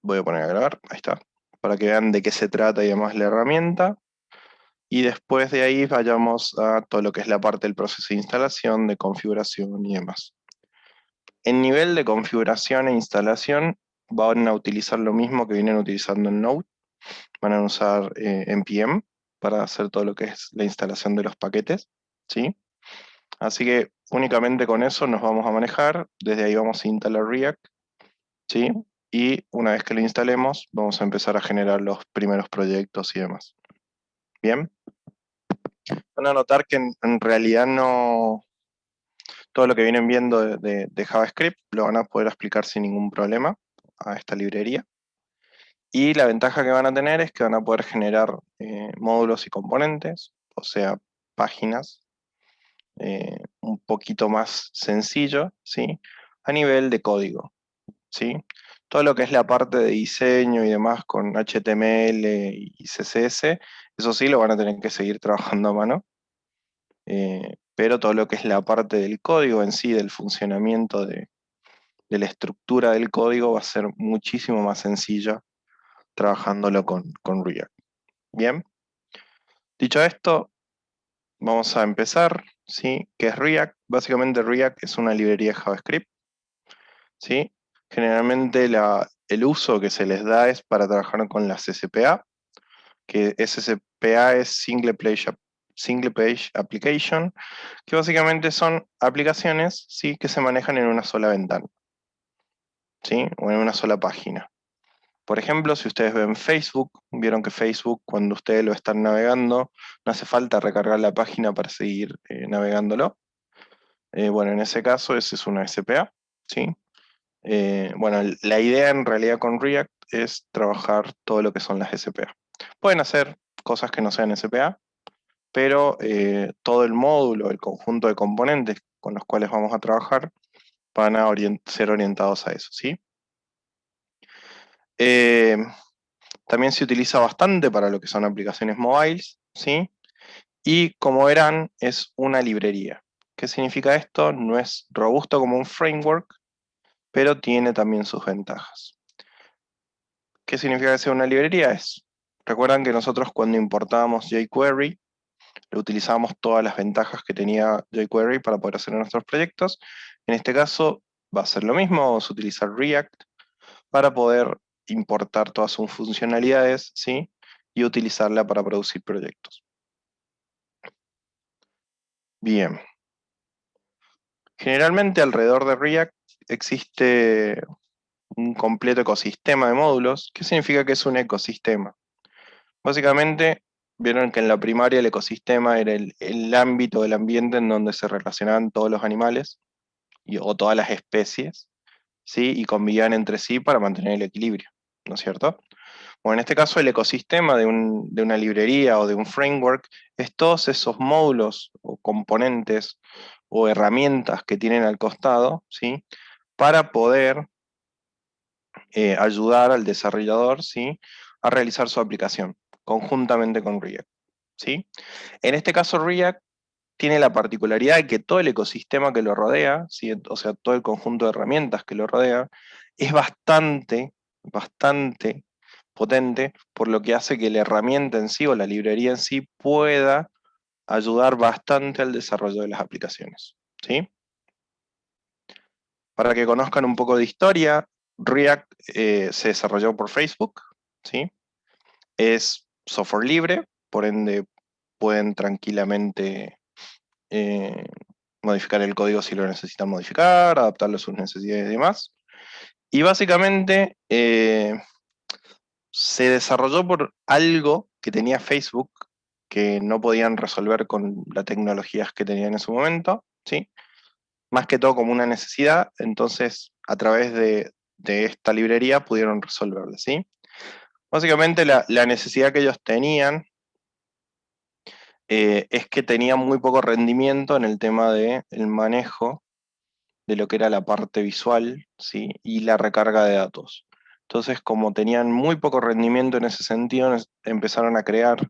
Voy a poner a grabar, ahí está, para que vean de qué se trata y demás la herramienta. Y después de ahí vayamos a todo lo que es la parte del proceso de instalación, de configuración y demás. En nivel de configuración e instalación, van a utilizar lo mismo que vienen utilizando en Node. Van a usar npm para hacer todo lo que es la instalación de los paquetes, ¿sí? Así que únicamente con eso nos vamos a manejar. Desde ahí vamos a instalar React, ¿sí? Y una vez que lo instalemos, vamos a empezar a generar los primeros proyectos y demás. Bien. Van a notar que en realidad no, todo lo que vienen viendo de JavaScript lo van a poder explicar sin ningún problema a esta librería. Y la ventaja que van a tener es que van a poder generar módulos y componentes, o sea, páginas, un poquito más sencillo, ¿sí? A nivel de código, ¿sí? Todo lo que es la parte de diseño y demás con HTML y CSS, eso sí lo van a tener que seguir trabajando a mano. Pero todo lo que es la parte del código en sí, del funcionamiento de la estructura del código, va a ser muchísimo más sencilla trabajándolo con React. Bien, dicho esto, vamos a empezar, ¿sí? ¿Qué es React? Básicamente React es una librería de JavaScript, ¿sí? Generalmente el uso que se les da es para trabajar con las SPA, que SPA es Single Page Application, que básicamente son aplicaciones, ¿sí? Que se manejan en una sola ventana, ¿sí? O en una sola página. Por ejemplo, si ustedes ven Facebook, vieron que Facebook, cuando ustedes lo están navegando, no hace falta recargar la página para seguir navegándolo. Bueno, en ese caso, ese es una SPA, ¿sí? Bueno, la idea en realidad con React es trabajar todo lo que son las SPA. Pueden hacer cosas que no sean SPA, pero todo el módulo, el conjunto de componentes con los cuales vamos a trabajar, van a ser orientados a eso, ¿sí? Eh, También se utiliza bastante para lo que son aplicaciones mobiles, ¿sí? Y como verán, es una librería. ¿Qué significa esto? No es robusto como un framework, pero tiene también sus ventajas. ¿Qué significa que sea una librería? Recuerdan que nosotros cuando importábamos jQuery, lo utilizábamos todas las ventajas que tenía jQuery para poder hacer nuestros proyectos. En este caso va a ser lo mismo, vamos a utilizar React para poder importar todas sus funcionalidades, ¿sí? Y utilizarla para producir proyectos. Bien. Generalmente alrededor de React existe un completo ecosistema de módulos. ¿Qué significa que es un ecosistema? Básicamente, vieron que en la primaria el ecosistema era el ámbito del ambiente en donde se relacionaban todos los animales o todas las especies, ¿sí? Y convivían entre sí para mantener el equilibrio, ¿no es cierto? Bueno, en este caso el ecosistema de una librería o de un framework es todos esos módulos o componentes o herramientas que tienen al costado, ¿sí? Para poder ayudar al desarrollador, ¿sí? A realizar su aplicación conjuntamente con React, ¿sí? En este caso React tiene la particularidad de que todo el ecosistema que lo rodea, ¿sí? O sea, todo el conjunto de herramientas que lo rodea, es bastante potente, por lo que hace que la herramienta en sí o la librería en sí pueda ayudar bastante al desarrollo de las aplicaciones, ¿sí? Para que conozcan un poco de historia, React se desarrolló por Facebook, ¿sí? Es software libre, por ende pueden tranquilamente eh, modificar el código si lo necesitan modificar, adaptarlo a sus necesidades y demás. Y básicamente se desarrolló por algo que tenía Facebook que no podían resolver con las tecnologías que tenían en su momento, ¿sí? Más que todo como una necesidad, entonces a través de esta librería pudieron resolverla, ¿sí? Básicamente la necesidad que ellos tenían es que tenían muy poco rendimiento en el tema del manejo de lo que era la parte visual, ¿sí? Y la recarga de datos. Entonces, como tenían muy poco rendimiento en ese sentido, empezaron a crear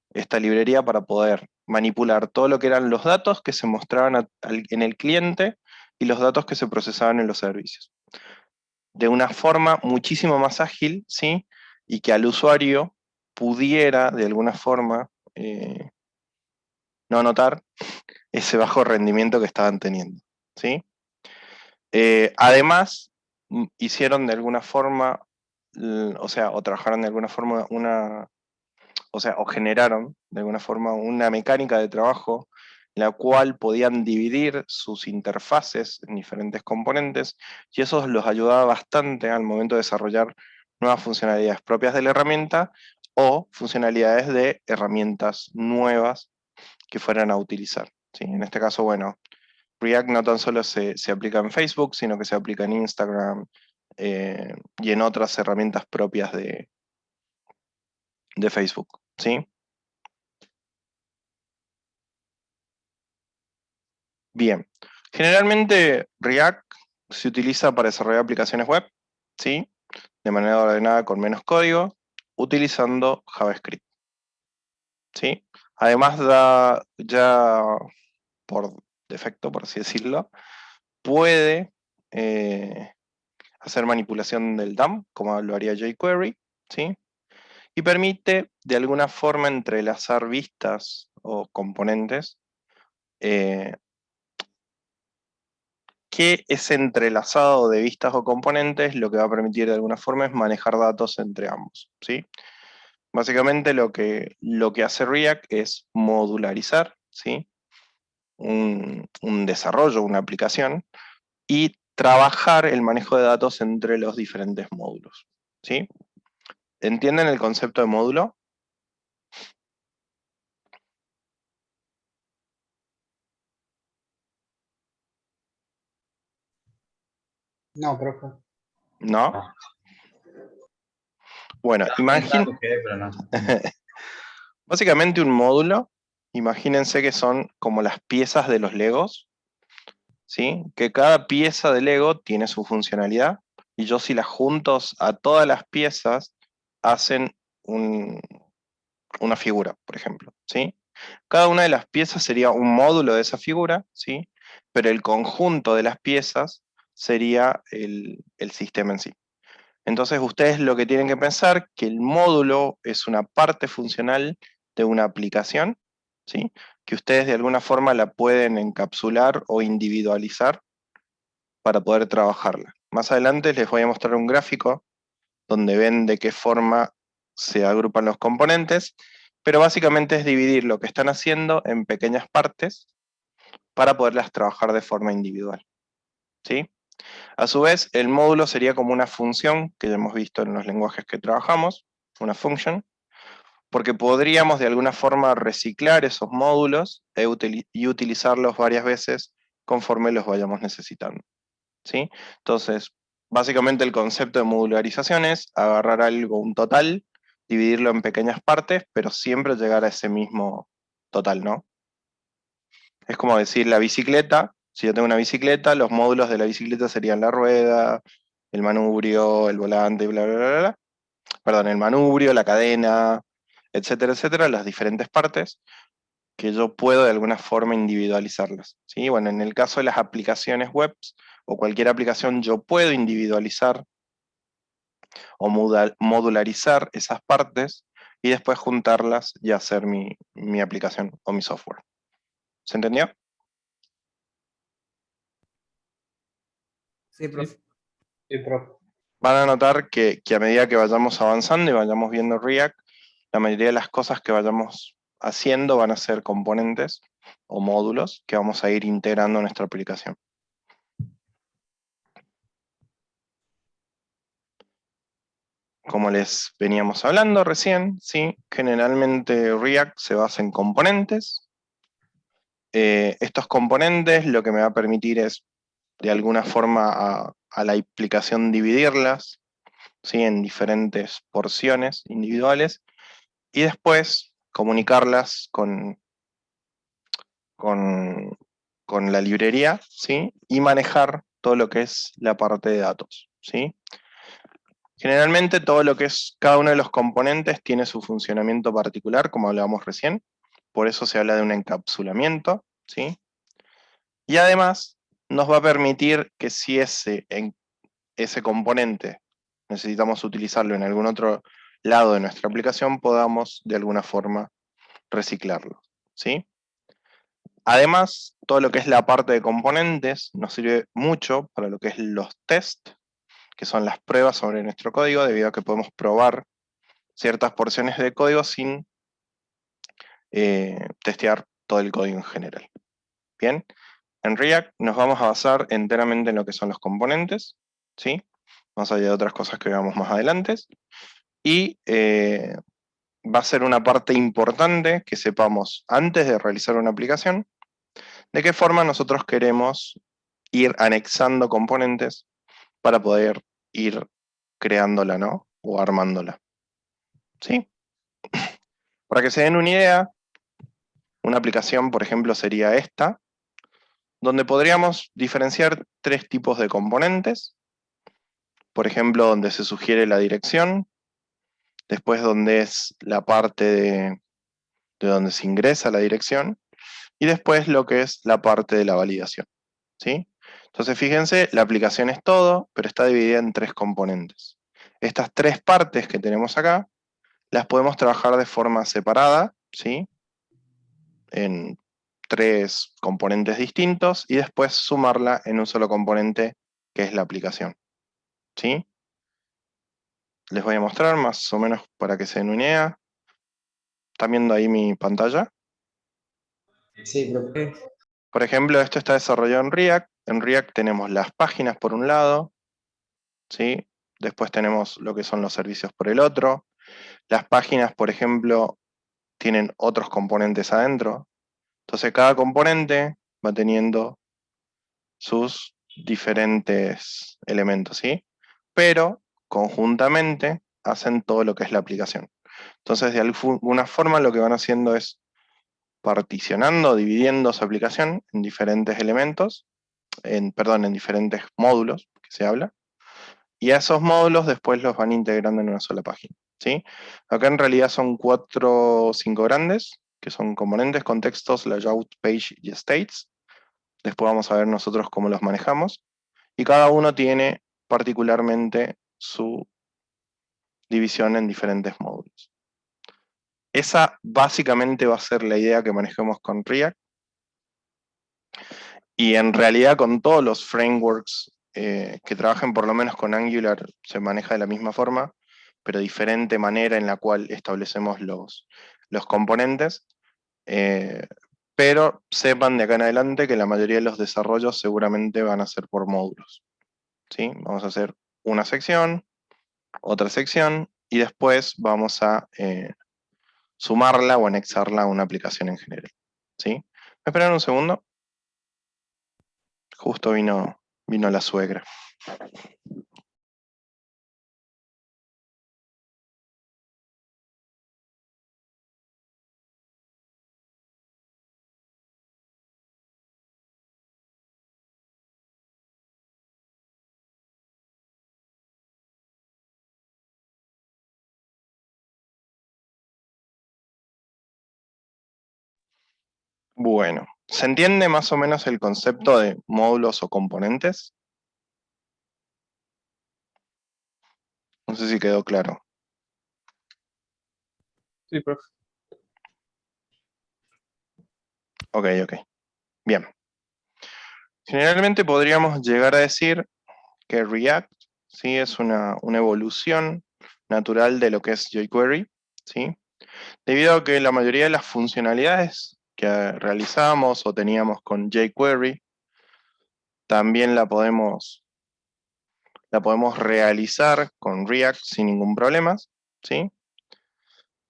esta librería para poder manipular todo lo que eran los datos que se mostraban en el cliente y los datos que se procesaban en los servicios. de una forma muchísimo más ágil, ¿sí? Y que al usuario pudiera, de alguna forma, no notar ese bajo rendimiento que estaban teniendo, ¿sí? Además, hicieron de alguna forma, o sea, o trabajaron de alguna forma o sea, o generaron de alguna forma una mecánica de trabajo en la cual podían dividir sus interfaces en diferentes componentes, y eso los ayudaba bastante al momento de desarrollar nuevas funcionalidades propias de la herramienta o funcionalidades de herramientas nuevas que fueran a utilizar, ¿sí? En este caso, bueno, React no tan solo se aplica en Facebook, sino que se aplica en Instagram y en otras herramientas propias de Facebook, ¿sí? Bien, generalmente React se utiliza para desarrollar aplicaciones web, ¿sí? De manera ordenada con menos código, utilizando JavaScript, ¿sí? Además da ya por defecto, por así decirlo, puede hacer manipulación del DOM, como lo haría jQuery, ¿sí? Y permite de alguna forma entrelazar vistas o componentes eh, que ese entrelazado de vistas o componentes lo que va a permitir de alguna forma es manejar datos entre ambos, ¿sí? Básicamente lo que hace React es modularizar, ¿sí? Un desarrollo, una aplicación, y trabajar el manejo de datos entre los diferentes módulos, ¿sí? ¿Entienden el concepto de módulo? No, profe. ¿No? No. Bueno, Estaba pensando qué, pero no. básicamente un módulo, imagínense que son como las piezas de los Legos, ¿sí? Que cada pieza de Lego tiene su funcionalidad, y yo si las junto a todas las piezas, hacen una figura, por ejemplo, ¿sí? Cada una de las piezas sería un módulo de esa figura, ¿sí? Pero el conjunto de las piezas sería el sistema en sí. Entonces ustedes lo que tienen que pensar que el módulo es una parte funcional de una aplicación, ¿sí? Que ustedes de alguna forma la pueden encapsular o individualizar para poder trabajarla. Más adelante les voy a mostrar un gráfico donde ven de qué forma se agrupan los componentes, pero básicamente es dividir lo que están haciendo en pequeñas partes para poderlas trabajar de forma individual, ¿sí? A su vez, el módulo sería como una función que ya hemos visto en los lenguajes que trabajamos, una function, porque podríamos de alguna forma reciclar esos módulos y utilizarlos varias veces conforme los vayamos necesitando, ¿sí? Entonces, básicamente el concepto de modularización es agarrar algo, un total, dividirlo en pequeñas partes, pero siempre llegar a ese mismo total, ¿no? Es como decir la bicicleta, si yo tengo una bicicleta, los módulos de la bicicleta serían la rueda, el manubrio, el volante, bla, bla, bla, bla. Perdón, el manubrio, la cadena, etcétera, etcétera, las diferentes partes que yo puedo de alguna forma individualizarlas, ¿sí? Bueno, en el caso de las aplicaciones web o cualquier aplicación, yo puedo individualizar o modularizar esas partes y después juntarlas y hacer mi aplicación o mi software. ¿Se entendió? Sí, profe. Sí, profe. Van a notar que a medida que vayamos avanzando y vayamos viendo React, la mayoría de las cosas que vayamos haciendo van a ser componentes o módulos que vamos a ir integrando en nuestra aplicación. Como les veníamos hablando recién, ¿sí? Generalmente React se basa en componentes. Estos componentes lo que me va a permitir es, de alguna forma, a la aplicación dividirlas, ¿sí? En diferentes porciones individuales y después comunicarlas con, con la librería, ¿sí? Y manejar todo lo que es la parte de datos, ¿sí? Generalmente todo lo que es cada uno de los componentes tiene su funcionamiento particular, como hablábamos recién, por eso se habla de un encapsulamiento, ¿sí? Y además nos va a permitir que si ese ese componente necesitamos utilizarlo en algún otro lado de nuestra aplicación, podamos de alguna forma reciclarlo, ¿sí? Además, todo lo que es la parte de componentes nos sirve mucho para lo que es los test, que son las pruebas sobre nuestro código, debido a que podemos probar ciertas porciones de código sin testear todo el código en general. Bien, en React nos vamos a basar enteramente en lo que son los componentes, ¿sí? Más allá de otras cosas que veamos más adelante. Y va a ser una parte importante que sepamos antes de realizar una aplicación, de qué forma nosotros queremos ir anexando componentes para poder ir creándola, ¿no? O armándola. ¿Sí? Para que se den una idea, una aplicación, por ejemplo, sería esta, donde podríamos diferenciar tres tipos de componentes. Por ejemplo, donde se sugiere la dirección, después donde es la parte de donde se ingresa la dirección, y después lo que es la parte de la validación, ¿sí? Entonces fíjense, la aplicación es todo, pero está dividida en tres componentes. Estas tres partes que tenemos acá, las podemos trabajar de forma separada, ¿sí? En tres componentes distintos, y después sumarla en un solo componente, que es la aplicación, ¿sí? Les voy a mostrar más o menos para que se den una idea. ¿Están viendo ahí mi pantalla? Sí, profe. Por ejemplo, esto está desarrollado en React. En React tenemos las páginas por un lado, ¿sí? Después tenemos lo que son los servicios por el otro. Las páginas, por ejemplo, tienen otros componentes adentro. Entonces cada componente va teniendo sus diferentes elementos, ¿sí? Pero conjuntamente hacen todo lo que es la aplicación. Entonces, de alguna forma lo que van haciendo es particionando, dividiendo su aplicación en diferentes elementos, perdón, en diferentes módulos que se habla, y a esos módulos después los van integrando en una sola página, ¿sí? Acá en realidad son 4 o 5 grandes, que son componentes, contextos, layout, page y states. Después vamos a ver nosotros cómo los manejamos, y cada uno tiene particularmente su división en diferentes módulos. Esa básicamente va a ser la idea que manejemos con React, y en realidad con todos los frameworks que trabajen por lo menos con Angular se maneja de la misma forma, pero diferente manera en la cual establecemos los componentes. Pero sepan de acá en adelante que la mayoría de los desarrollos seguramente van a ser por módulos, ¿sí? Vamos a hacer una sección, otra sección, y después vamos a sumarla o anexarla a una aplicación en general, ¿sí? ¿Me esperan un segundo? Justo vino la suegra. Bueno, ¿se entiende más o menos el concepto de módulos o componentes? No sé si quedó claro. Sí, profe. Ok. Bien. Generalmente podríamos llegar a decir que React, ¿sí? Es una evolución natural de lo que es jQuery, ¿sí? Debido a que la mayoría de las funcionalidades que realizamos o teníamos con jQuery, también la podemos realizar con React sin ningún problema, ¿sí?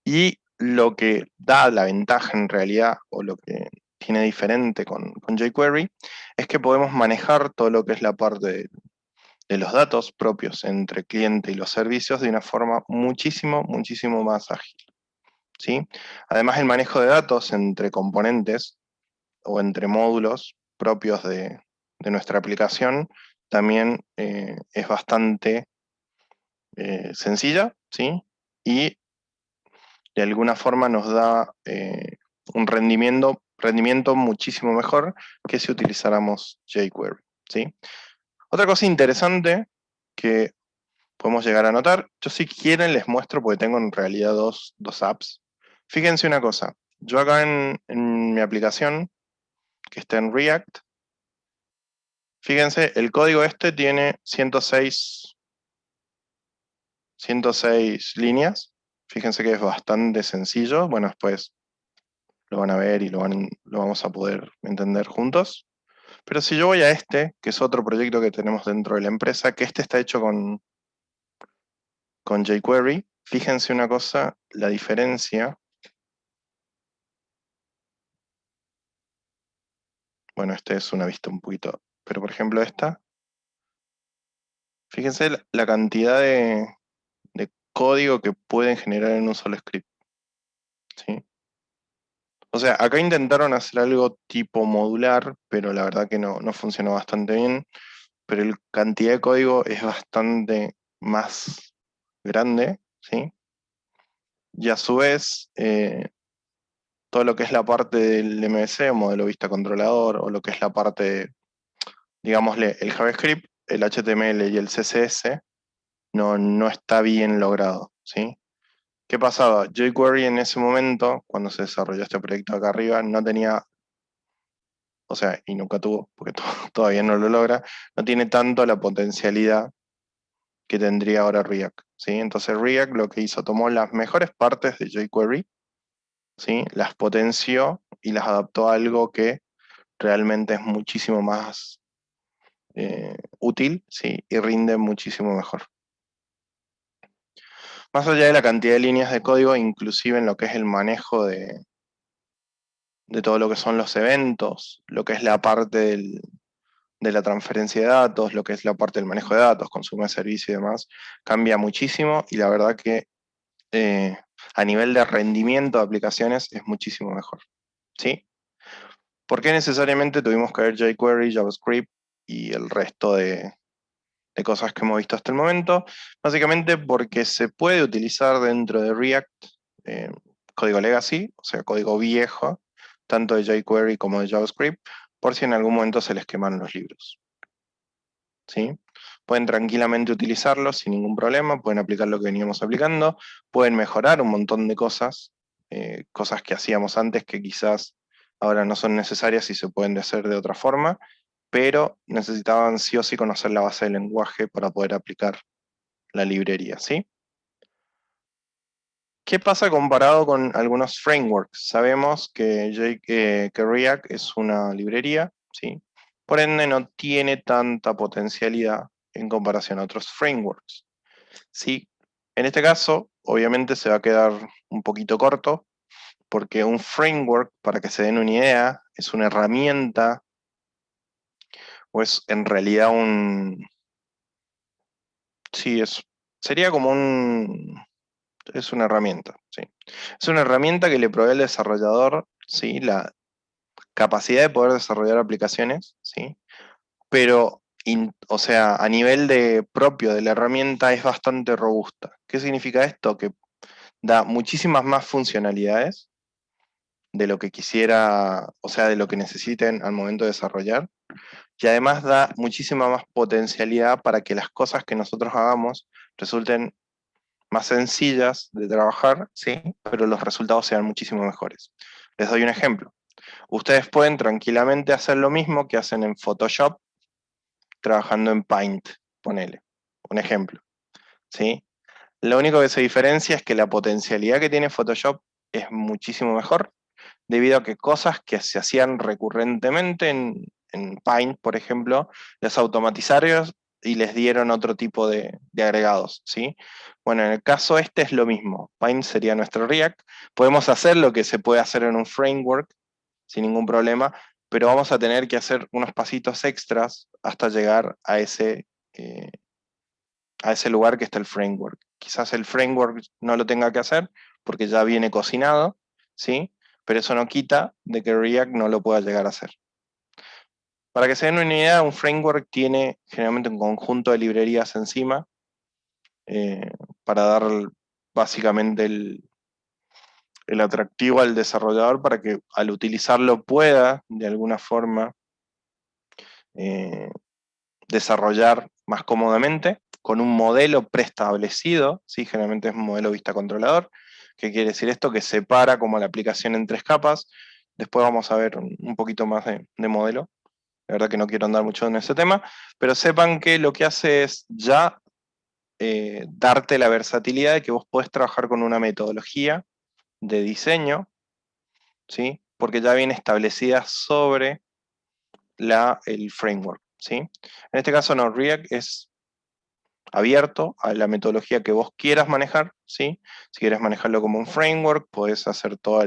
Y lo que da la ventaja en realidad, o lo que tiene diferente con jQuery, es que podemos manejar todo lo que es la parte de los datos propios entre cliente y los servicios de una forma muchísimo más ágil, ¿sí? Además, el manejo de datos entre componentes o entre módulos propios de nuestra aplicación también es bastante sencilla, ¿sí? Y de alguna forma nos da un rendimiento muchísimo mejor que si utilizáramos jQuery, ¿sí? Otra cosa interesante que podemos llegar a notar. Yo si quieren les muestro porque tengo en realidad dos apps. Fíjense una cosa, yo acá en mi aplicación, que está en React, fíjense, el código este tiene 106 líneas. Fíjense que es bastante sencillo. Bueno, después lo van a ver y lo vamos a poder entender juntos. Pero si yo voy a este, que es otro proyecto que tenemos dentro de la empresa, que este está hecho con jQuery, fíjense una cosa, la diferencia. Bueno, este es una vista un poquito, pero por ejemplo esta, fíjense la cantidad de código que pueden generar en un solo script, ¿sí? O sea, acá intentaron hacer algo tipo modular, pero la verdad que no funcionó bastante bien, pero la cantidad de código es bastante más grande, ¿sí? Y a su vez, todo lo que es la parte del MVC, o modelo vista controlador, o lo que es la parte, digámosle, el JavaScript, el HTML y el CSS, no está bien logrado, ¿sí? ¿Qué pasaba? jQuery en ese momento, cuando se desarrolló este proyecto acá arriba, no tenía, o sea, y nunca tuvo, porque todavía no lo logra, no tiene tanto la potencialidad que tendría ahora React, ¿sí? Entonces React lo que hizo, tomó las mejores partes de jQuery, ¿sí? Las potenció y las adaptó a algo que realmente es muchísimo más útil, ¿sí? Y rinde muchísimo mejor. Más allá de la cantidad de líneas de código, inclusive en lo que es el manejo de todo lo que son los eventos, lo que es la parte de la transferencia de datos, lo que es la parte del manejo de datos, consumo de servicio y demás, cambia muchísimo y la verdad que a nivel de rendimiento de aplicaciones es muchísimo mejor, ¿sí? ¿Por qué necesariamente tuvimos que ver jQuery, JavaScript y el resto de cosas que hemos visto hasta el momento? Básicamente porque se puede utilizar dentro de React eh, código legacy, o sea, código viejo, tanto de jQuery como de JavaScript, por si en algún momento se les queman los libros, ¿sí? Pueden tranquilamente utilizarlo sin ningún problema, pueden aplicar lo que veníamos aplicando, pueden mejorar un montón de cosas, cosas que hacíamos antes que quizás ahora no son necesarias y se pueden hacer de otra forma, pero necesitaban sí o sí conocer la base del lenguaje para poder aplicar la librería, ¿sí? ¿Qué pasa comparado con algunos frameworks? Sabemos que React es una librería, ¿sí? Por ende no tiene tanta potencialidad en comparación a otros frameworks, ¿sí? En este caso, obviamente se va a quedar un poquito corto, porque un framework, para que se den una idea, es una herramienta, o es en realidad sí, sería como es una herramienta, ¿sí? Es una herramienta que le provee al desarrollador, ¿sí? La capacidad de poder desarrollar aplicaciones, ¿sí? Pero, o sea, a nivel propio de la herramienta es bastante robusta. ¿Qué significa esto? Que da muchísimas más funcionalidades de lo que quisiera, o sea, de lo que necesiten al momento de desarrollar, y además da muchísima más potencialidad para que las cosas que nosotros hagamos resulten más sencillas de trabajar, ¿sí? Pero los resultados sean muchísimo mejores. Les doy un ejemplo. Ustedes pueden tranquilamente hacer lo mismo que hacen en Photoshop trabajando en Paint, ponele, un ejemplo, ¿sí? Lo único que se diferencia es que la potencialidad que tiene Photoshop es muchísimo mejor, debido a que cosas que se hacían recurrentemente en Paint, por ejemplo, las automatizaron y les dieron otro tipo de agregados, ¿sí? Bueno, en el caso este es lo mismo. Paint sería nuestro React. Podemos hacer lo que se puede hacer en un framework sin ningún problema, pero vamos a tener que hacer unos pasitos extras hasta llegar a ese lugar que está el framework. Quizás el framework no lo tenga que hacer porque ya viene cocinado, ¿sí? Pero eso no quita de que React no lo pueda llegar a hacer. Para que se den una idea, un framework tiene generalmente un conjunto de librerías encima eh, para dar básicamente el atractivo al desarrollador para que al utilizarlo pueda de alguna forma eh, desarrollar más cómodamente, con un modelo preestablecido, ¿sí? Generalmente es un modelo vista controlador. ¿Qué quiere decir esto? Que separa como la aplicación en 3 capas. Después vamos a ver un poquito más de modelo. La verdad que no quiero andar mucho en ese tema, pero sepan que lo que hace es ya darte la versatilidad de que vos podés trabajar con una metodología de diseño, ¿sí? Porque ya viene establecida sobre el framework, ¿sí? En este caso no, React es abierto a la metodología que vos quieras manejar, ¿sí? Si quieres manejarlo como un framework, podés hacer toda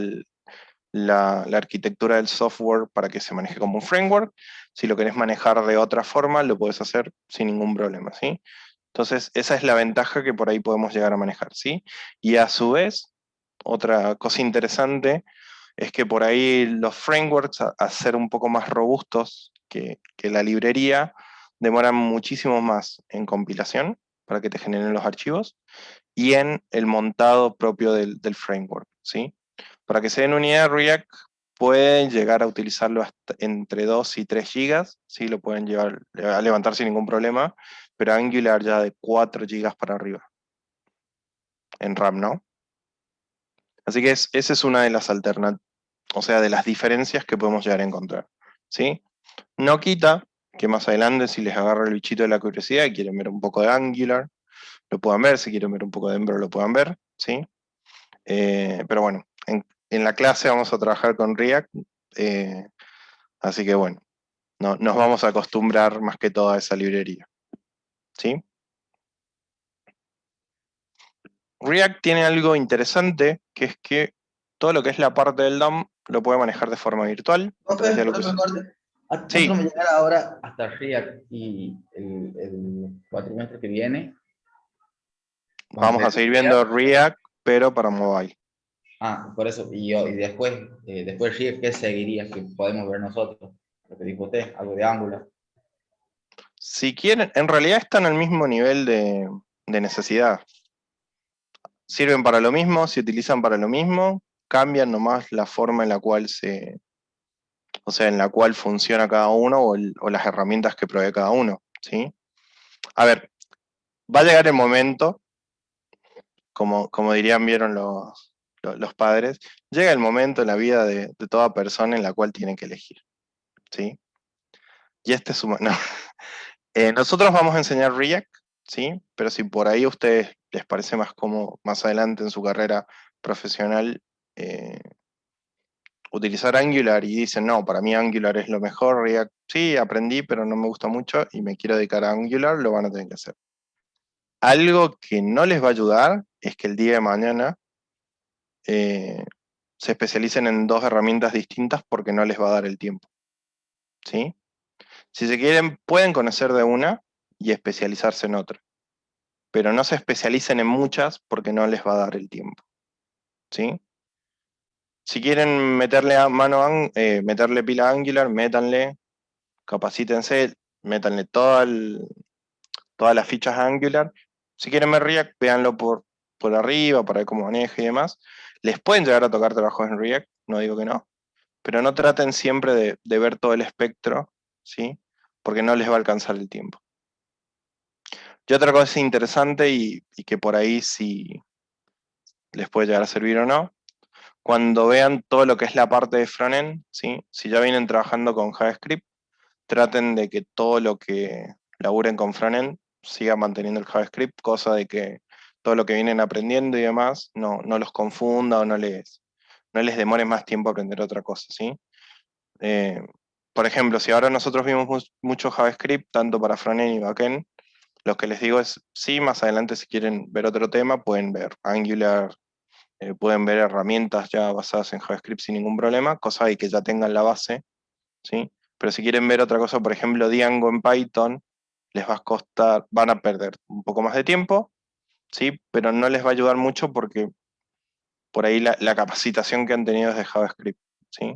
la arquitectura del software para que se maneje como un framework. Si lo querés manejar de otra forma, lo podés hacer sin ningún problema, ¿sí? Entonces, esa es la ventaja que por ahí podemos llegar a manejar, ¿sí? Y a su vez, otra cosa interesante es que por ahí los frameworks, a ser un poco más robustos que la librería, demoran muchísimo más en compilación para que te generen los archivos y en el montado propio del framework, ¿sí? Para que se den una idea, React pueden llegar a utilizarlo hasta entre 2 y 3 gigas, ¿sí? Lo pueden llevar a levantar sin ningún problema, pero Angular ya de 4 gigas para arriba en RAM, ¿no? Así que esa es una de las alternativas, o sea, de las diferencias que podemos llegar a encontrar, ¿sí? No quita que más adelante, si les agarra el bichito de la curiosidad y quieren ver un poco de Angular, lo puedan ver, si quieren ver un poco de Ember, lo puedan ver, ¿sí? Pero bueno, en la clase vamos a trabajar con React, eh, así que bueno, no, nos vamos a acostumbrar más que todo a esa librería, ¿sí? React tiene algo interesante, que es que todo lo que es la parte del DOM lo puede manejar de forma virtual, a través de Profe, lo que profe, es... corte. A Sí, nosotros me llegará ahora hasta React y el cuatrimestre que viene vamos a vamos a ver seguir viendo React. React, pero para mobile. Ah, por eso. Y después, después React, ¿qué seguiría que podemos ver nosotros? Lo que dijo usted, algo de Angular. Si quieren, en realidad están al mismo nivel de necesidad. Sirven para lo mismo, se utilizan para lo mismo, cambian nomás la forma en la cual o sea, en la cual funciona cada uno o las herramientas que provee cada uno, ¿sí? A ver, va a llegar el momento, como dirían, vieron los padres, llega el momento en la vida de toda persona en la cual tiene que elegir, ¿sí? Y este es su... No. Nosotros vamos a enseñar React, ¿sí? Pero si por ahí a ustedes les parece más cómodo, más adelante en su carrera profesional, eh, utilizar Angular y dicen, no, para mí Angular es lo mejor, React sí, aprendí, pero no me gusta mucho y me quiero dedicar a Angular, lo van a tener que hacer. Algo que no les va a ayudar es que el día de mañana eh, se especialicen en 2 herramientas distintas porque no les va a dar el tiempo, ¿sí? Si se quieren, pueden conocer de una y especializarse en otra, pero no se especialicen en muchas porque no les va a dar el tiempo, ¿sí? Si quieren meterle meterle pila a Angular, métanle, capacítense, métanle todas las fichas Angular. Si quieren ver React, véanlo por arriba, para ver cómo maneja y demás. Les pueden llegar a tocar trabajos en React, no digo que no, pero no traten siempre de ver todo el espectro, ¿sí? Porque no les va a alcanzar el tiempo. Y otra cosa interesante y que por ahí sí les puede llegar a servir o no, cuando vean todo lo que es la parte de frontend, ¿sí? Si ya vienen trabajando con JavaScript, traten de que todo lo que laburen con frontend siga manteniendo el JavaScript, cosa de que todo lo que vienen aprendiendo y demás no los confunda o no les demore más tiempo aprender otra cosa, ¿sí? Eh, por ejemplo, si ahora nosotros vimos mucho JavaScript, tanto para frontend y backend, lo que les digo es, sí, más adelante si quieren ver otro tema, pueden ver Angular, pueden ver herramientas ya basadas en JavaScript sin ningún problema, cosa de que ya tengan la base, ¿sí? Pero si quieren ver otra cosa, por ejemplo, Django en Python, les va a costar, van a perder un poco más de tiempo, ¿sí? Pero no les va a ayudar mucho porque por ahí la capacitación que han tenido es de JavaScript, ¿sí?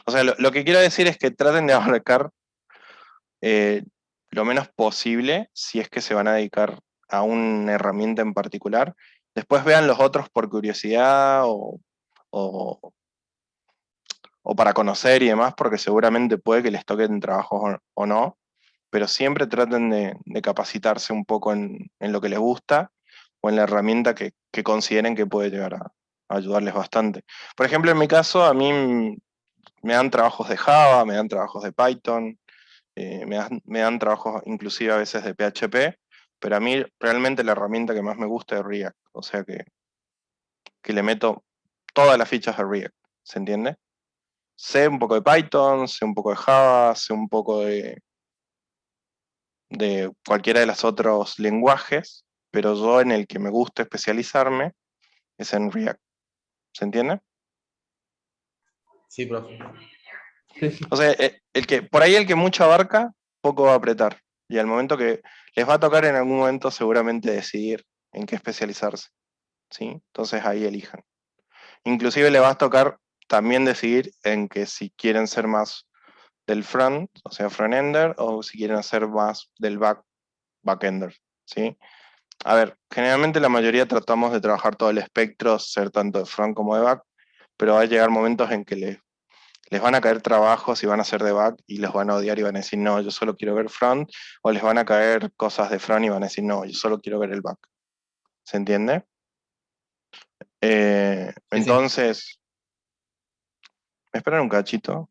O sea, lo que quiero decir es que traten de abarcar eh, lo menos posible si es que se van a dedicar a una herramienta en particular. Después vean los otros por curiosidad o, o para conocer y demás, porque seguramente puede que les toquen trabajos o no, pero siempre traten de capacitarse un poco en lo que les gusta o en la herramienta que consideren que puede llegar a ayudarles bastante. Por ejemplo, en mi caso, a mí me dan trabajos de Java, me dan trabajos de Python, me dan trabajos inclusive a veces de PHP, pero a mí realmente la herramienta que más me gusta es React, o sea que le meto todas las fichas de React, ¿se entiende? Sé un poco de Python, sé un poco de Java, sé un poco de cualquiera de los otros lenguajes, pero yo en el que me gusta especializarme es en React, ¿se entiende? Sí, profe. Sí, sí. O sea, por ahí el que mucho abarca, poco va a apretar. Y al momento que les va a tocar en algún momento seguramente decidir en qué especializarse, ¿sí? Entonces ahí elijan. Inclusive le va a tocar también decidir en que si quieren ser más del front, o sea, frontender, o si quieren hacer más del backender, ¿sí? A ver, generalmente la mayoría tratamos de trabajar todo el espectro, ser tanto de front como de back, pero va a llegar momentos en que les van a caer trabajos y van a ser de back y los van a odiar y van a decir, no, yo solo quiero ver front, o les van a caer cosas de front y van a decir, no, yo solo quiero ver el back. ¿Se entiende? Sí, sí. Entonces, ¿me esperan un cachito?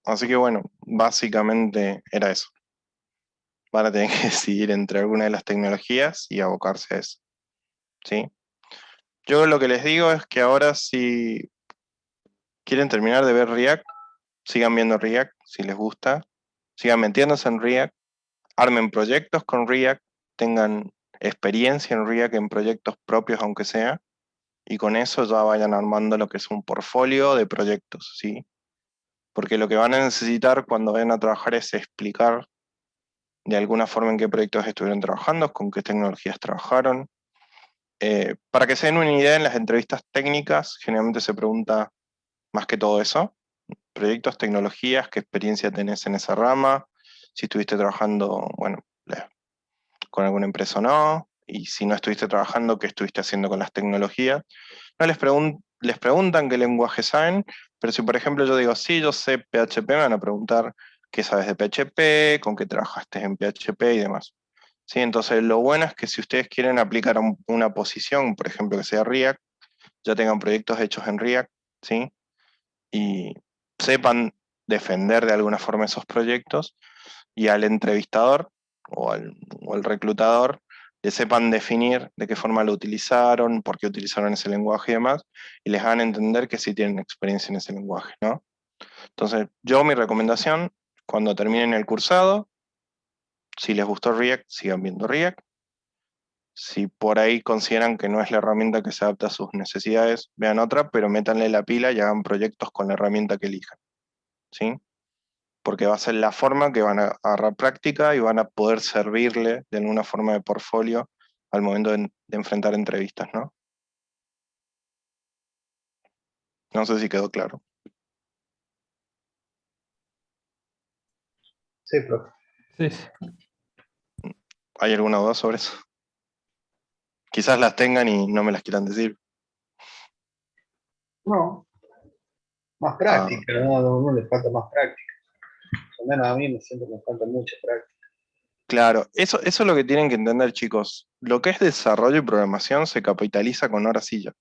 Así que bueno, básicamente era eso. Van a tener que decidir entre alguna de las tecnologías y abocarse a eso, ¿sí? Yo lo que les digo es que ahora si quieren terminar de ver React, sigan viendo React si les gusta, sigan metiéndose en React, armen proyectos con React, tengan experiencia en React en proyectos propios aunque sea, y con eso ya vayan armando lo que es un portfolio de proyectos, ¿sí? Porque lo que van a necesitar cuando vayan a trabajar es explicar de alguna forma en qué proyectos estuvieron trabajando, con qué tecnologías trabajaron. Para que se den una idea, en las entrevistas técnicas generalmente se pregunta más que todo eso, proyectos, tecnologías, qué experiencia tenés en esa rama, si estuviste trabajando, bueno, con alguna empresa o no, y si no estuviste trabajando, qué estuviste haciendo con las tecnologías. No les preguntan qué lenguaje saben, pero si por ejemplo yo digo, sí, yo sé PHP, me van a preguntar qué sabes de PHP, con qué trabajaste en PHP y demás. ¿sí? Entonces, lo bueno es que si ustedes quieren aplicar una posición, por ejemplo, que sea React, ya tengan proyectos hechos en React, ¿sí? Y sepan defender de alguna forma esos proyectos, y al entrevistador o al reclutador le sepan definir de qué forma lo utilizaron, por qué utilizaron ese lenguaje y demás, y les hagan entender que sí tienen experiencia en ese lenguaje, ¿no? Entonces, mi recomendación, cuando terminen el cursado, si les gustó React, sigan viendo React. Si por ahí consideran que no es la herramienta que se adapta a sus necesidades, vean otra, pero métanle la pila y hagan proyectos con la herramienta que elijan, ¿sí? Porque va a ser la forma que van a agarrar práctica y van a poder servirle de alguna forma de portfolio al momento de enfrentar entrevistas, ¿no? No sé si quedó claro. Sí, profe. Sí, sí. ¿Hay alguna duda sobre eso? Quizás las tengan y no me las quieran decir. No, más Ah, práctica, no le falta más práctica. Al menos a mí me siento que me falta mucha práctica. claro, eso es lo que tienen que entender, chicos. Lo que es desarrollo y programación se capitaliza con horas y ya.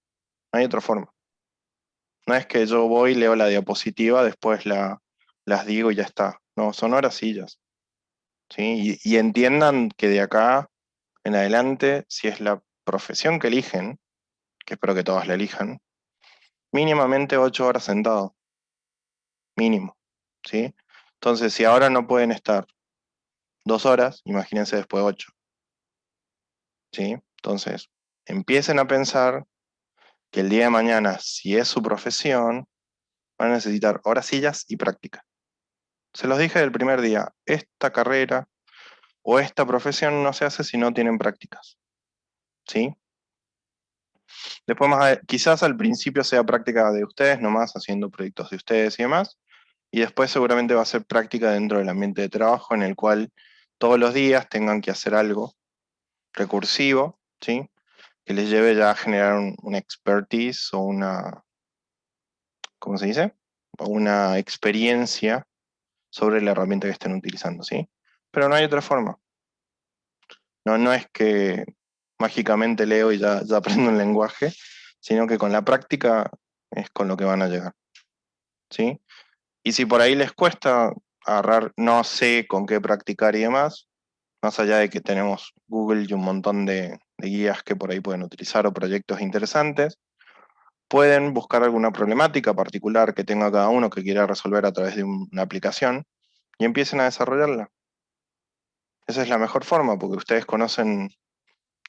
No hay otra forma. No es que yo voy, leo la diapositiva, después las digo y ya está. No, son horas sillas. ¿Sí? Y entiendan que de acá en adelante, si es la profesión que eligen, que espero que todas la elijan, mínimamente 8 horas sentado, mínimo. ¿Sí? Entonces, si ahora no pueden estar 2 horas, imagínense después 8. ¿Sí? Entonces, empiecen a pensar que el día de mañana, si es su profesión, van a necesitar horas sillas y práctica. Se los dije del primer día, esta carrera o esta profesión no se hace si no tienen prácticas, ¿sí? Después quizás al principio sea práctica de ustedes nomás, haciendo proyectos de ustedes y demás, y después seguramente va a ser práctica dentro del ambiente de trabajo en el cual todos los días tengan que hacer algo recursivo, ¿sí? Que les lleve ya a generar una expertise o una, ¿cómo se dice? O una experiencia sobre la herramienta que estén utilizando, ¿sí? Pero no hay otra forma. No es que mágicamente leo y ya aprendo un lenguaje, sino que con la práctica es con lo que van a llegar, ¿sí? Y si por ahí les cuesta agarrar, no sé con qué practicar y demás, más allá de que tenemos Google y un montón de guías que por ahí pueden utilizar o proyectos interesantes, pueden buscar alguna problemática particular que tenga cada uno que quiera resolver a través de una aplicación y empiecen a desarrollarla. Esa es la mejor forma, porque ustedes conocen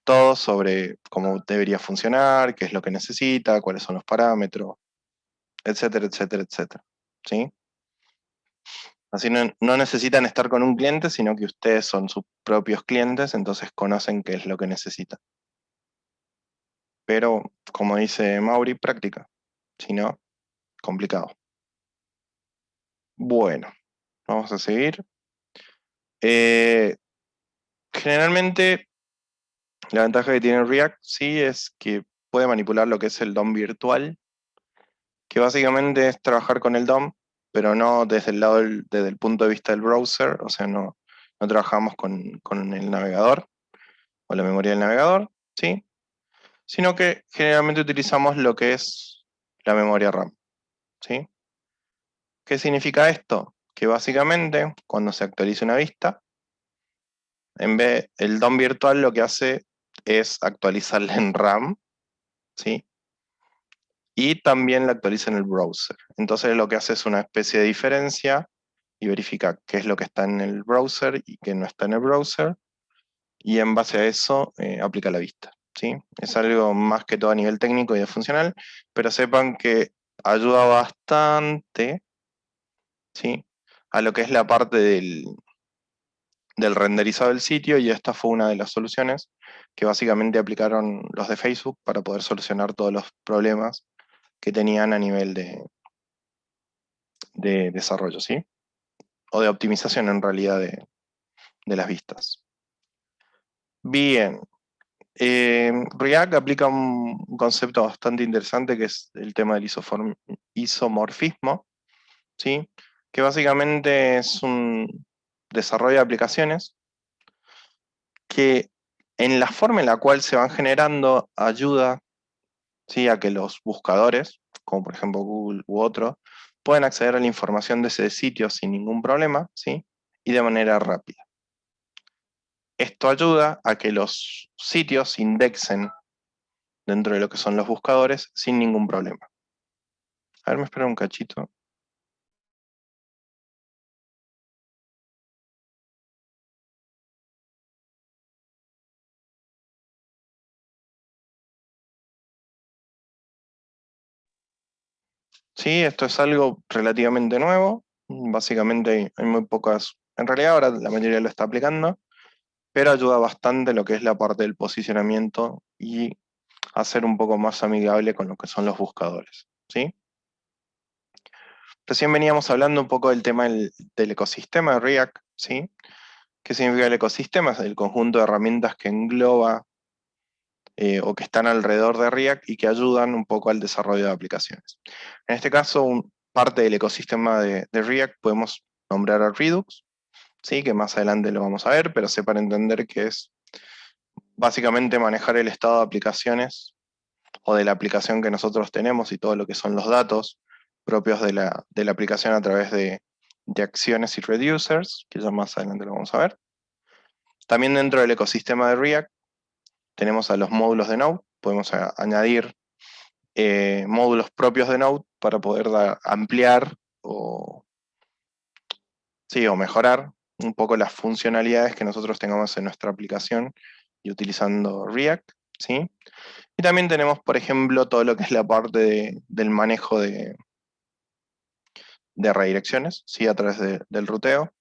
todo sobre cómo debería funcionar, qué es lo que necesita, cuáles son los parámetros, etcétera, etcétera, etcétera. ¿Sí? Así no necesitan estar con un cliente, sino que ustedes son sus propios clientes, entonces conocen qué es lo que necesitan. Pero, como dice Mauri, práctica. Si no, complicado. Bueno, vamos a seguir. Eh, Generalmente, la ventaja que tiene React, sí, es que puede manipular lo que es el DOM virtual, que básicamente es trabajar con el DOM, pero no desde el lado desde el punto de vista del browser, o sea, no trabajamos con el navegador o la memoria del navegador, ¿sí? Sino que generalmente utilizamos lo que es la memoria RAM, ¿sí? ¿Qué significa esto? Que básicamente cuando se actualiza una vista, en vez el DOM virtual lo que hace es actualizarla en RAM, ¿sí? Y también la actualiza en el browser. Entonces lo que hace es una especie de diferencia y verifica qué es lo que está en el browser y qué no está en el browser, y en base a eso aplica la vista, ¿sí? Es algo más que todo a nivel técnico y de funcional, pero sepan que ayuda bastante, ¿sí? A lo que es la parte del renderizado del sitio, y esta fue una de las soluciones que básicamente aplicaron los de Facebook para poder solucionar todos los problemas que tenían a nivel de desarrollo, ¿sí? O de optimización en realidad de las vistas. Bien, React aplica un concepto bastante interesante que es el tema del isomorfismo, ¿sí? Que básicamente es un desarrollo de aplicaciones que en la forma en la cual se van generando ayuda, ¿sí?, a que los buscadores, como por ejemplo Google u otro, puedan acceder a la información de ese sitio sin ningún problema, ¿sí?, y de manera rápida. Esto ayuda a que los sitios indexen dentro de lo que son los buscadores sin ningún problema. A ver, me espera un cachito. Sí, esto es algo relativamente nuevo. Básicamente hay muy pocas, en realidad ahora la mayoría lo está aplicando, pero ayuda bastante lo que es la parte del posicionamiento y hacer un poco más amigable con lo que son los buscadores, ¿sí? Recién veníamos hablando un poco del tema del ecosistema de React, ¿sí? ¿Qué significa el ecosistema? Es el conjunto de herramientas que engloba o que están alrededor de React y que ayudan un poco al desarrollo de aplicaciones. En este caso, parte del ecosistema de React podemos nombrar a Redux, ¿sí?, que más adelante lo vamos a ver, pero para entender que es básicamente manejar el estado de aplicaciones o de la aplicación que nosotros tenemos y todo lo que son los datos propios de la aplicación a través de acciones y reducers, que ya más adelante lo vamos a ver. También dentro del ecosistema de React tenemos a los módulos de Node, podemos añadir módulos propios de Node para poder ampliar o mejorar un poco las funcionalidades que nosotros tengamos en nuestra aplicación y utilizando React, ¿sí? Y también tenemos, por ejemplo, todo lo que es la parte del manejo de redirecciones, ¿sí?, a través del ruteo.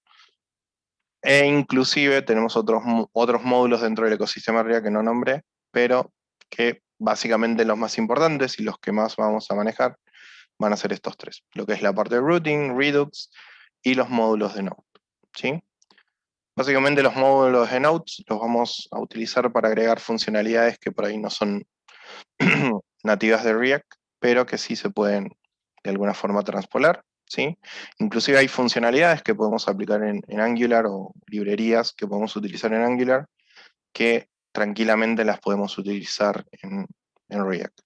E inclusive tenemos otros módulos dentro del ecosistema React que no nombré, pero que básicamente los más importantes y los que más vamos a manejar van a ser estos tres, lo que es la parte de routing, Redux y los módulos de Node, ¿sí? Básicamente los módulos de Node los vamos a utilizar para agregar funcionalidades que por ahí no son nativas de React, pero que sí se pueden de alguna forma transpolar, ¿sí? Inclusive hay funcionalidades que podemos aplicar en Angular o librerías que podemos utilizar en Angular que tranquilamente las podemos utilizar en React,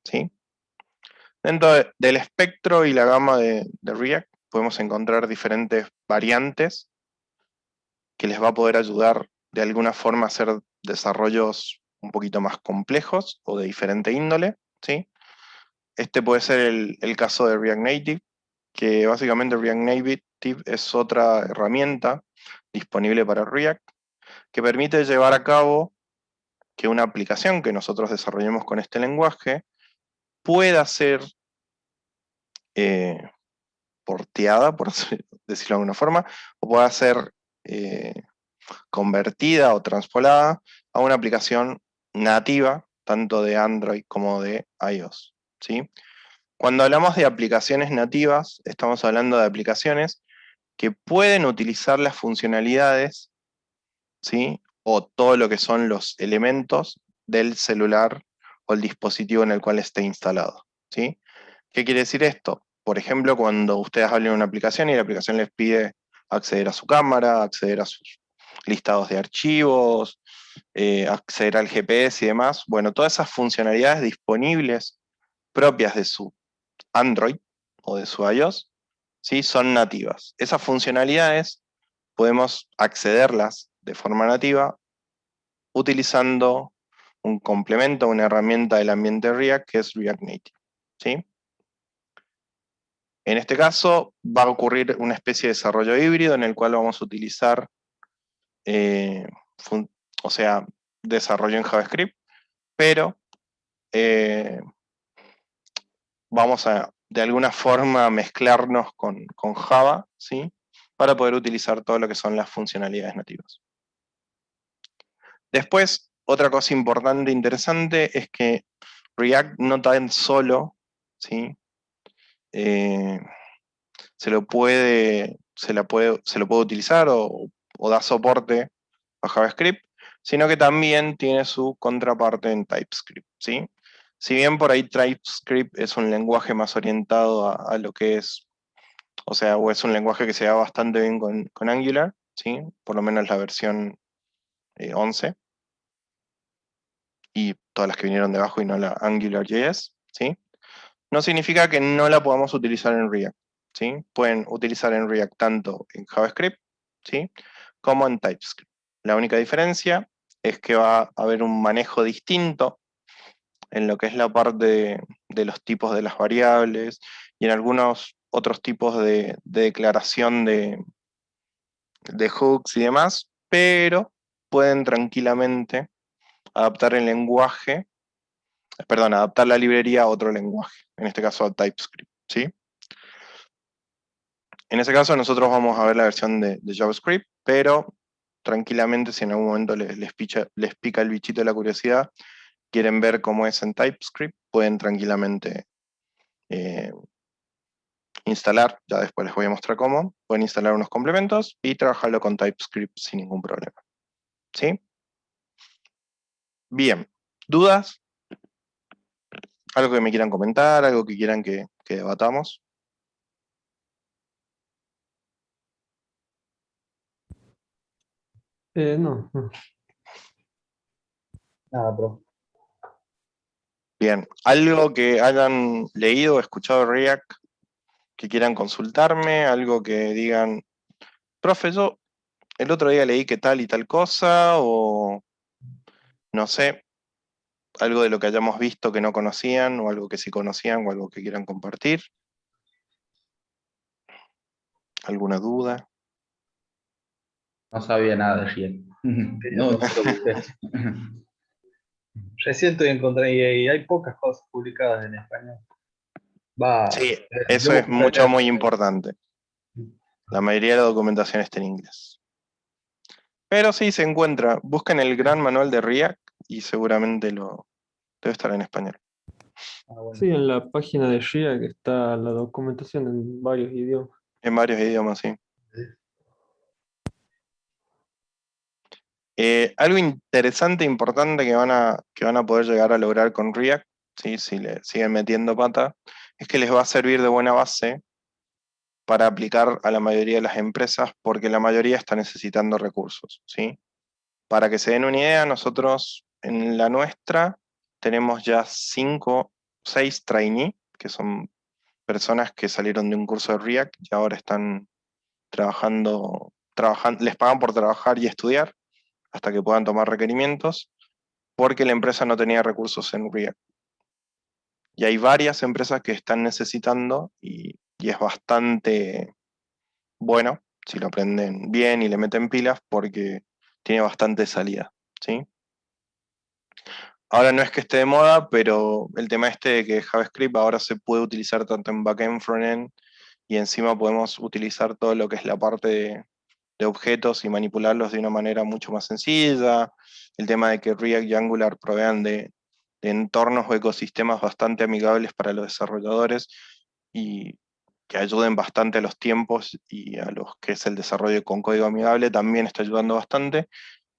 ¿sí? Dentro del espectro y la gama de React podemos encontrar diferentes variantes que les va a poder ayudar de alguna forma a hacer desarrollos un poquito más complejos o de diferente índole, ¿sí? Este puede ser el caso de React Native, que básicamente React Native es otra herramienta disponible para React que permite llevar a cabo que una aplicación que nosotros desarrollemos con este lenguaje pueda ser porteada, por decirlo de alguna forma, o pueda ser convertida o transpolada a una aplicación nativa, tanto de Android como de iOS, ¿sí? Cuando hablamos de aplicaciones nativas, estamos hablando de aplicaciones que pueden utilizar las funcionalidades, ¿sí?, o todo lo que son los elementos del celular o el dispositivo en el cual esté instalado, ¿sí? ¿Qué quiere decir esto? Por ejemplo, cuando ustedes hablan de una aplicación y la aplicación les pide acceder a su cámara, acceder a sus listados de archivos, acceder al GPS y demás, bueno, todas esas funcionalidades disponibles propias de su Android o de su iOS, ¿sí?, son nativas. Esas funcionalidades podemos accederlas de forma nativa utilizando un complemento, una herramienta del ambiente React que es React Native, ¿sí? En este caso va a ocurrir una especie de desarrollo híbrido en el cual vamos a utilizar, desarrollo en JavaScript, pero vamos a de alguna forma mezclarnos con Java, ¿sí?, para poder utilizar todo lo que son las funcionalidades nativas. Después, otra cosa importante e interesante es que React no tan solo, ¿sí?, se lo puede utilizar o da soporte a JavaScript, sino que también tiene su contraparte en TypeScript, ¿sí? Si bien por ahí TypeScript es un lenguaje más orientado a lo que es, o es un lenguaje que se da bastante bien con Angular, ¿sí?, por lo menos la versión 11, y todas las que vinieron debajo y no la AngularJS, ¿sí? No significa que no la podamos utilizar en React, ¿sí? Pueden utilizar en React tanto en JavaScript, ¿sí? Como en TypeScript. La única diferencia es que va a haber un manejo distinto en lo que es la parte de los tipos de las variables y en algunos otros tipos de declaración de hooks y demás, pero pueden tranquilamente adaptar el lenguaje, perdón, adaptar la librería a otro lenguaje, en este caso a TypeScript, ¿sí? En ese caso nosotros vamos a ver la versión de JavaScript, pero tranquilamente si en algún momento les pica el bichito de la curiosidad, quieren ver cómo es en TypeScript, pueden tranquilamente eh, instalar, ya después les voy a mostrar cómo, pueden instalar unos complementos y trabajarlo con TypeScript sin ningún problema, ¿sí? Bien, ¿dudas? ¿Algo que me quieran comentar? ¿Algo que quieran que debatamos? No, no. Nada, profe. Bien, ¿algo que hayan leído o escuchado de React que quieran consultarme? ¿Algo que digan, profe, yo el otro día leí que tal y tal cosa? O no sé, algo de lo que hayamos visto que no conocían, o algo que sí conocían, o algo que quieran compartir. ¿Alguna duda? No sabía nada de React. No, no pregunté. Recién estoy encontrando, y hay pocas cosas publicadas en español. Va, Sí, eso debo es mucho, muy comprender. importante. La mayoría de la documentación está en inglés. Pero sí se encuentra, busquen el gran manual de React y seguramente debe estar en español. Ah, bueno. Sí, en la página de React está la documentación en varios idiomas. En varios idiomas, sí. Algo interesante e importante que van a poder llegar a lograr con React, ¿sí? Si le siguen metiendo pata, es que les va a servir de buena base para aplicar a la mayoría de las empresas, porque la mayoría está necesitando recursos, ¿sí? Para que se den una idea, nosotros en la nuestra tenemos ya 5, 6 trainee, que son personas que salieron de un curso de React y ahora están trabajando, les pagan por trabajar y estudiar hasta que puedan tomar requerimientos, porque la empresa no tenía recursos en React. Y hay varias empresas que están necesitando y es bastante bueno si lo aprenden bien y le meten pilas porque tiene bastante salida, ¿sí? Ahora no es que esté de moda, pero el tema este de que JavaScript ahora se puede utilizar tanto en backend, frontend, y encima podemos utilizar todo lo que es la parte de objetos y manipularlos de una manera mucho más sencilla. El tema de que React y Angular provean de entornos o ecosistemas bastante amigables para los desarrolladores y que ayuden bastante a los tiempos y a los que es el desarrollo con código amigable, también está ayudando bastante.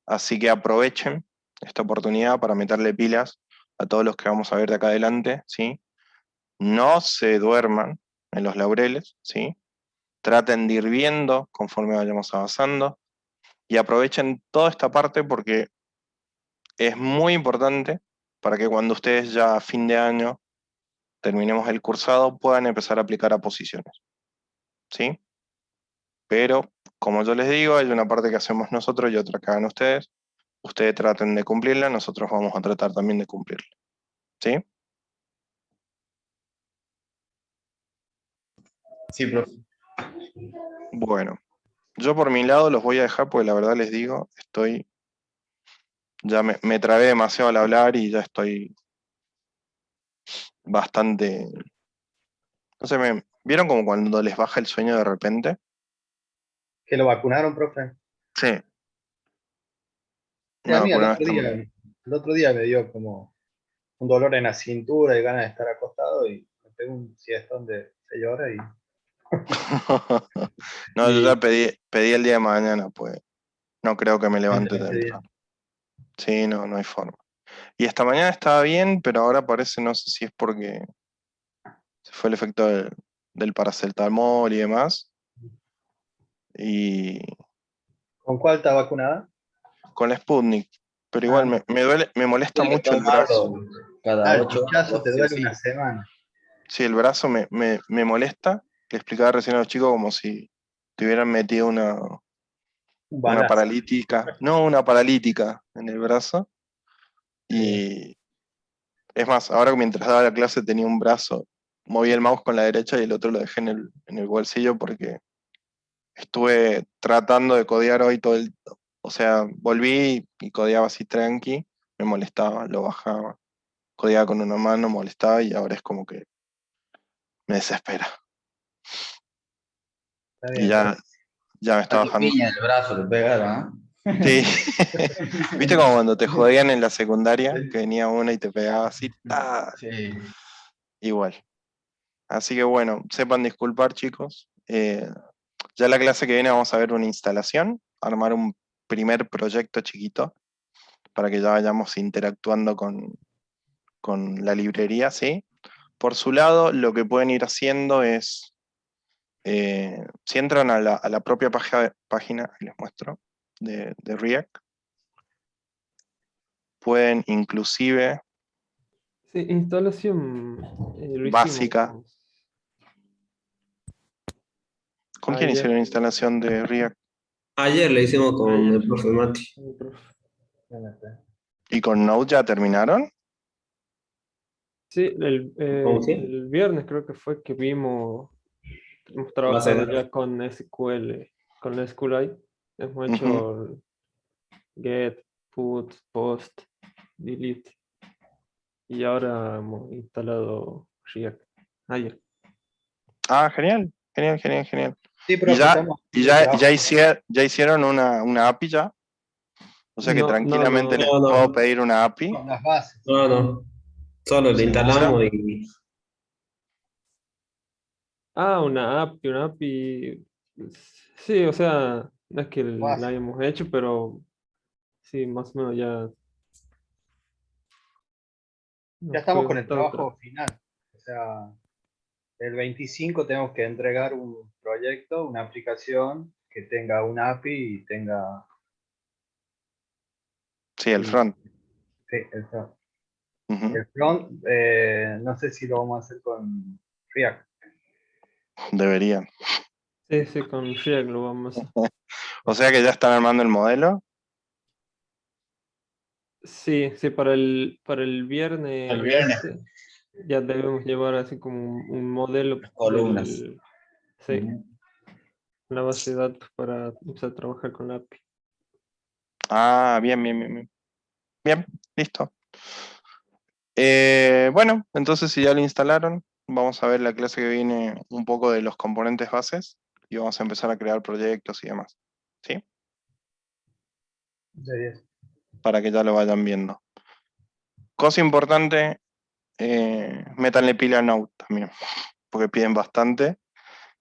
Así que aprovechen esta oportunidad para meterle pilas a todos los que vamos a ver de acá adelante, ¿sí? No se duerman en los laureles, ¿sí? Traten de ir viendo conforme vayamos avanzando y aprovechen toda esta parte porque es muy importante para que cuando ustedes ya a fin de año terminemos el cursado puedan empezar a aplicar a posiciones, ¿sí? Pero, como yo les digo, hay una parte que hacemos nosotros y otra que hagan ustedes. Ustedes traten de cumplirla, nosotros vamos a tratar también de cumplirla, ¿sí? Sí, profe. Bueno, yo por mi lado los voy a dejar porque la verdad les digo, ya me trabé demasiado al hablar y ya estoy bastante, no sé, ¿vieron como cuando les baja el sueño de repente? ¿Que lo vacunaron, profe? Sí, Sí, me a mí vacunaron esta mañana. el otro día me dio como un dolor en la cintura y ganas de estar acostado y me pegó un siestón de 6 horas No, yo ya y pedí el día de mañana, pues no creo que me levante entraste bien. temprano. Sí, no, no hay forma. Y esta mañana estaba bien, pero ahora parece, no sé si es porque se fue el efecto del paracetamol y demás. Y ¿Con cuál está vacunada? con la Sputnik. Pero igual me duele, me molesta Tiene que mucho el brazo. tomarlo cada El 8 pinchazo horas, te sí o duele sí. una semana. Sí, el brazo me molesta. Le explicaba recién a los chicos como si te hubieran metido Un una balazo. paralítica. No, una paralítica en el brazo. Sí. Y es más, ahora mientras daba la clase tenía un brazo, movía el mouse con la derecha y el otro lo dejé en el bolsillo porque estuve tratando de codear hoy todo el... O sea, volví y codeaba así tranqui, me molestaba, lo bajaba, codeaba con una mano, molestaba y ahora es como que me desespera. Está Y bien, está bien. ya me está Hasta bajando. piña en el brazo le pegaron, ¿ah? Sí. ¿Viste como cuando te jodían en la secundaria? Que venía uno y te pegaba así, ¡ta! Sí. Igual. Así que bueno, sepan disculpar, chicos. Ya la clase que viene vamos a ver una instalación, armar un primer proyecto chiquito para que ya vayamos interactuando con la librería, ¿sí? Por su lado, lo que pueden ir haciendo es, si entran a la propia página, les muestro, de React, pueden inclusive, Sí, instalación lo básica, hicimos ¿con quién ayer. hicieron instalación de React? Ayer le hicimos con Ayer. el profe Mati. Bien, está bien. ¿Y con Node ya terminaron? Sí, ¿Cómo sí? el viernes creo que fue que vimos, hemos Base de trabajado datos. ya con SQL, con la SQLite. Hemos Ujú. hecho el get, put, post, delete y ahora hemos instalado React ayer. Ah, genial, genial, genial, genial. Sí, Y profe, ya, estamos y haciendo el ya, trabajo. ya hicieron una API ya. O sea que No, no, tranquilamente les No, puedo no, pedir una API. Con las bases. no, no. Solo le ¿Sin user? instalamos y una API. Sí, o sea, no es que la Base. hayamos hecho, pero sí, más o menos ya Ya nos estamos puede con el gustar otra. trabajo final. O sea, el 25 tenemos que entregar un proyecto, una aplicación que tenga una API y tenga... Sí, el Y, front. sí, el front. Ujú. El front, no sé si lo vamos a hacer con React. Deberían. Sí, sí, con React lo vamos a... O sea que ya están armando el modelo. Sí, sí, para el viernes El viernes, este ya debemos llevar así como un modelo las columnas. sí, Ujú. la base de datos para empezar a trabajar con la API. Ah, bien, bien, bien, bien. Bien, listo. Bueno, entonces si ya lo instalaron, vamos a ver la clase que viene un poco de los componentes bases y vamos a empezar a crear proyectos y demás. ¿Sí? De 10. Para que ya lo vayan viendo. Cosa importante, métanle pila a Node también, porque piden bastante.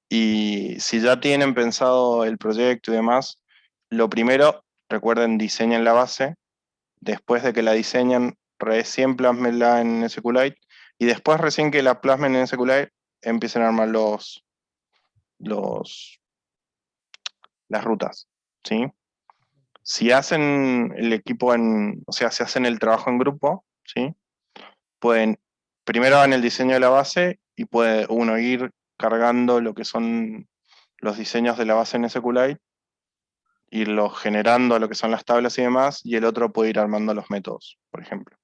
Y si ya tienen pensado el proyecto y demás, lo primero, recuerden, diseñen la base. Después de que la diseñen, recién plásmenla en SQLite. Y después, recién que la plasmen en SQLite, empiecen a armar los, las rutas. ¿Sí? Si hacen el equipo o sea, si hacen el trabajo en grupo, ¿sí? Pueden, primero hagan el diseño de la base y puede uno ir cargando lo que son los diseños de la base en SQLite, irlo generando lo que son las tablas y demás, y el otro puede ir armando los métodos, por ejemplo,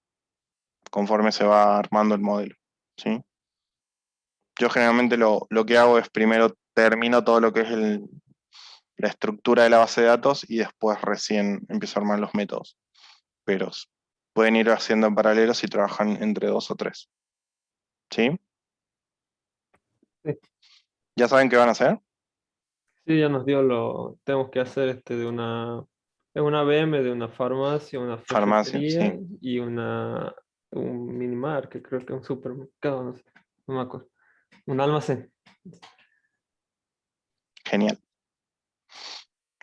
conforme se va armando el modelo, ¿sí? Yo generalmente lo que hago es primero termino todo lo que es la estructura de la base de datos y después recién empiezo a armar los métodos. Pero pueden ir haciendo en paralelo si trabajan entre dos o tres, ¿sí? Sí, ¿Ya saben qué van a hacer? sí, ya nos dio tenemos que hacer es una VM de una farmacia, una Farmacia, ferretería sí, y un minimarket, creo que un supermercado, no sé, no me acuerdo, un almacén. genial.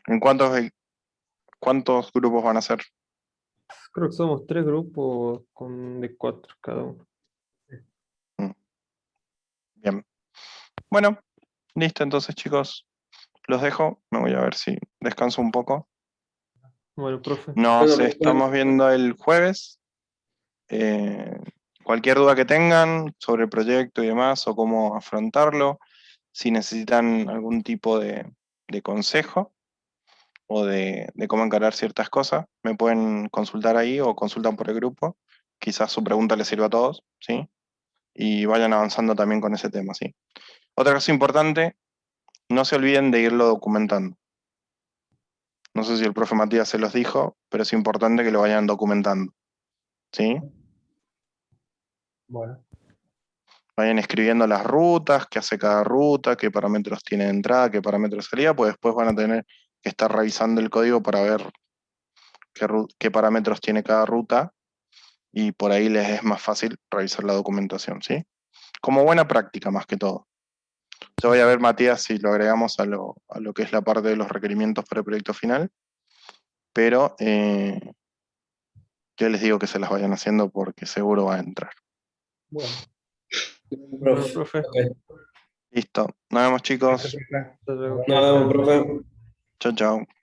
¿En cuántos grupos van a ser? Creo que somos tres grupos de cuatro cada uno. Mm, Bien. Bueno, listo entonces chicos, los dejo. Me voy a ver si descanso un poco. Bueno, profe. Nos Bueno, profe. estamos viendo el jueves. Cualquier duda que tengan sobre el proyecto y demás, o cómo afrontarlo, si necesitan algún tipo de consejo o de cómo encarar ciertas cosas, me pueden consultar ahí o consultan por el grupo. Quizás su pregunta les sirva a todos, ¿sí? Y vayan avanzando también con ese tema, ¿sí? Otra cosa importante, no se olviden de irlo documentando. No sé si el profe Matías se los dijo, pero es importante que lo vayan documentando, ¿sí? Bueno, Vayan escribiendo las rutas, qué hace cada ruta, qué parámetros tiene de entrada, qué parámetros de salida, pues después van a tener que estar revisando el código para ver qué parámetros tiene cada ruta, y por ahí les es más fácil revisar la documentación, ¿sí? Como buena práctica más que todo. Yo voy a ver, Matías, si lo agregamos a lo que es la parte de los requerimientos para el proyecto final, pero yo les digo que se las vayan haciendo porque seguro va a entrar. bueno. Bueno, Profe. profe. Ok. Listo. Nos vemos, chicos. Gracias, profe. Hasta luego. Nos vemos, profe. Chao, chao.